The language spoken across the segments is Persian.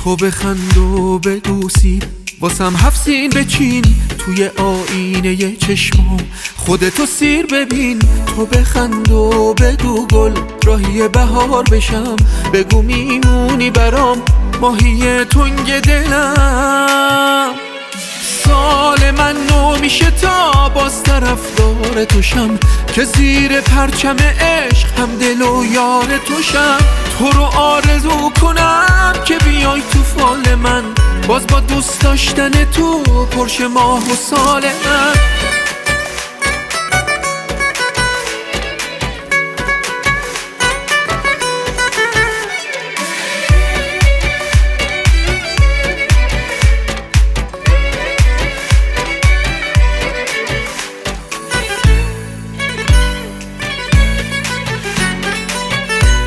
تو بخند و بگو سیب واسم 7 سین بچین توی آینه چشمام، خودتو سیر ببین. تو بخند و بگو گل راهی بهار بشم، بگو میمونی برام ماهی تنگ دلم. سال من نو میشه تا باز طرفدار توشم، که زیر پرچم عشق هم دل و یار توشم. تو رو آرزو کنم که بیای تو فال من، باز با دوست داشتن تو پرش ماه و سال من.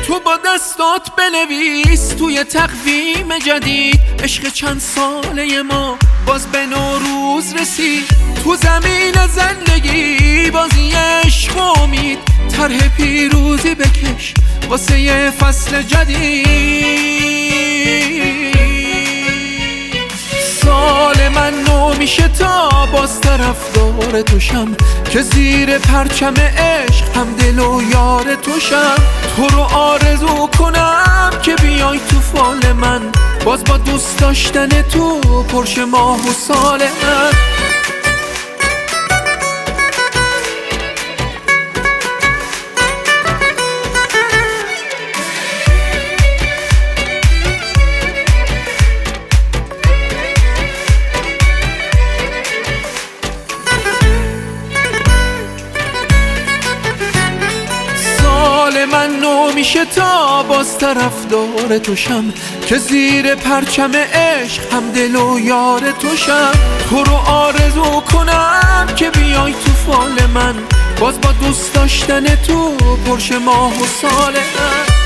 تو با دستات بنویس توی تقویم جدید، عشق چند ساله ما باز به نوروز رسید. تو زمین زندگی بازی عشق و امید، طرح پیروزی بکش واسه یه فصل جدید. سال من نو میشه تا باز طرفدار توشم، که زیر پرچم عشق هم دل و یار توشم. تو رو آرزو کنم که بیای تو فال من، باز با دوست داشتن تو پرش ماه و سال من. من نو میشه تا باز طرفدار توشم، که زیر پرچم عشق هم دل و یار توشم. تو رو آرزو کنم که بیای تو فال من، باز با دوست داشتن تو پرش ماه و سال من.